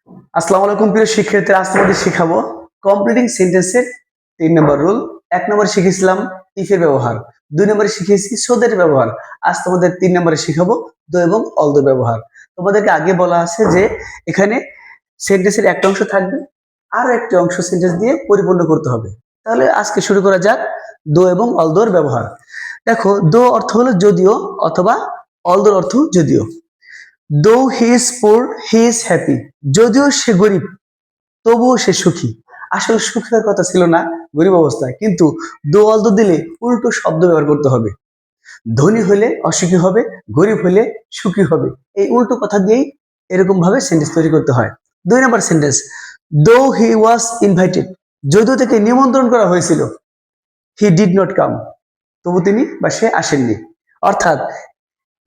আসসালামু আলাইকুম প্রিয় শিক্ষার্থীরা, আজ তোমাদের শিখাবো কমপ্লিটিং সেন্টেন্সের 3 নম্বর রুল। 1 নম্বরে শিখেছিলাম ইফের ব্যবহার, 2 নম্বরে শিখেছি সোদের ব্যবহার। আজ তোমাদের 3 নম্বরে শিখাবো দো এবং অলদো ব্যবহার। তোমাদেরকে আগে বলা আছে যে এখানে সেন্টেন্সের একটা অংশ থাকবে, আরো একটি অংশ সেন্টেন্স দিয়ে পরিপূর্ণ করতে হবে। তাহলে আজকে শুরু করা যাক দো এবং অলদোর ব্যবহার। দেখো, দো অর্থ হলো যদিও, অথবা অলদোর অর্থ যদিও। দো he is poor he is happy, যদিও সে গরিব তবুও সে সুখী। আসলে সুখী হওয়ার কথা ছিল না গরিব অবস্থায়, কিন্তু দো অলদো দিলে উল্টো শব্দ ব্যবহার করতে হবে। ধনী হলে অসুখী হবে, গরিব হলে সুখী হবে। এই উল্টো কথা দিয়েই এরকম ভাবে সেন্টেন্স তৈরি করতে হয়। 2 নম্বর সেন্টেন্স, দো হি ওয়াজ ইনভাইটেড, যদিও তাকে নিমন্ত্রণ করা হয়েছিল, হি ডিড নট কাম, তবু তিনি বা সে আসেননি। অর্থাৎ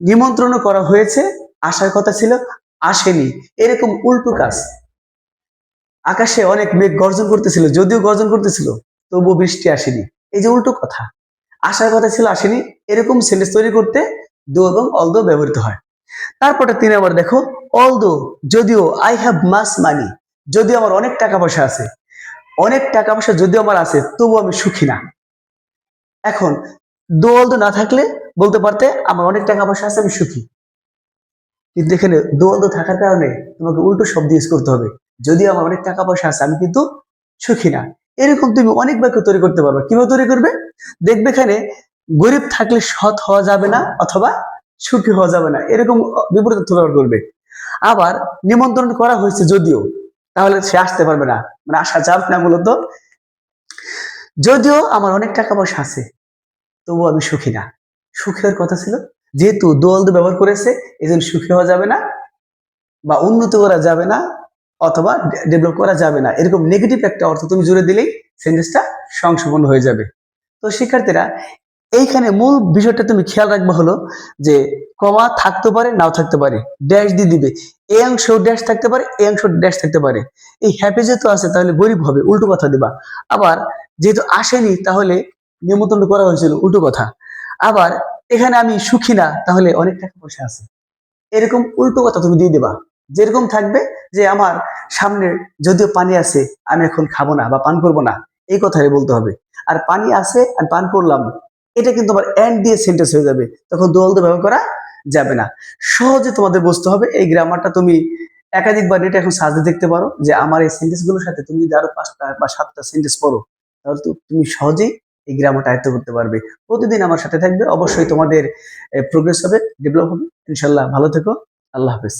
নিমন্ত্রণ করা হয়েছে, আসার কথা ছিল, আসেনি। এরকম উল্টো কাজ। আকাশে অনেক মেঘ গর্জন করতেছিল, যদিও গর্জন করতেছিল তবুও বৃষ্টি আসেনি। এই যে উল্টো কথা, আসার কথা ছিল, আসেনি। এরকম সেন্টেন্স তৈরি করতে দো এবং অলদো ব্যবহৃত হয়। তারপরে 3 নম্বর দেখো, অলদো, যদিও, আই হ্যাভ মাস মানি, যদিও আমার অনেক টাকা পয়সা আছে, অনেক টাকা পয়সা যদিও আমার আছে তবু আমি সুখী না। এখন দো অলদো না থাকলে বলতে পারতে আমার অনেক টাকা পয়সা আছে, আমি সুখী। কিন্তু এখানে দো অলদো থাকার কারণে তোমাকে উল্টো শব্দ ইউজ করতে হবে। যদিও আমার অনেক টাকা পয়সা আছে, আমি কিন্তু সুখী না। এরকম তুমি অনেক বাক্য তৈরি করতে পারবে। কিভাবে তৈরি করবে? দেখবে এখানে গরিব থাকলে সৎ হওয়া যাবে না, অথবা সুখী হওয়া যাবে না, এরকম বিপরীত অর্থ ব্যবহার করবে। আবার নিমন্ত্রণ করা হয়েছে যদিও, তাহলে সে আসতে পারবে না, মানে আসা যাবে না। মূলত যদিও আমার অনেক টাকা পয়সা আছে তবু আমি সুখী না। সুখী হওয়ার কথা ছিল, যেহেতু দো অলদো ব্যবহার করেছে এজন্য সুখী হওয়া যাবে না, বা উন্নতি করা যাবে না, অথবা ডেভেলপ করা যাবে না। এরকম নেগেটিভ একটা অর্থ তুমি জুড়ে দিলেই সেন্টেন্সটা সংশোধন হয়ে যাবে। তো শিক্ষার্থীরা, এইখানে মূল বিষয়টা তুমি খেয়াল রাখবে হলো যে কমা থাকতে পারে, নাও থাকতে পারে, ড্যাশ দিয়ে দিবে। এই অংশ ড্যাশ থাকতে পারে, এই অংশ ড্যাশ থাকতে পারে। এই হ্যাপি যেহেতু আছে তাহলে গরিব হবে, উল্টো কথা দিবা। আবার যেহেতু আসেনি তাহলে নিমন্ত্রণ করা হয়েছিল, উল্টো কথা। আবার এখানে আমি সুখী না, তাহলে অনেক টাকা পয়সা আছে, এরকম উল্টো কথা তুমি দিয়ে দিবা। যেরকম থাকবে যে আমার সামনে যদিও পানি আছে, আমি এখন খাবো না বা পান করবো না, এই কথাই বলতে হবে। আর পানি আছে আর পান করলাম, এটা কিন্তু আবার এন্ড দিয়ে সেন্টেন্স হয়ে যাবে, তখন দো অলদো ব্যবহার করা যাবে না। সহজে তোমাদের বুঝতে হবে। এই গ্রামারটা তুমি একাধিকবার নেটে এখন সার্চ দিয়ে দেখতে পারো, যে আমার এই সেন্টেন্স গুলোর সাথে তুমি যদি আরো 5টা বা 7টা সেন্টেন্স পড়ো, তাহলে তো তুমি সহজেই এই গ্রামারটা আয়ত্ত করতে পারবে। প্রতিদিন আমার সাথে থাকবে, অবশ্যই তোমাদের প্রোগ্রেস হবে, ডেভেলপ হবে। ইনশাল্লাহ, ভালো থেকো। আল্লাহ হাফেজ।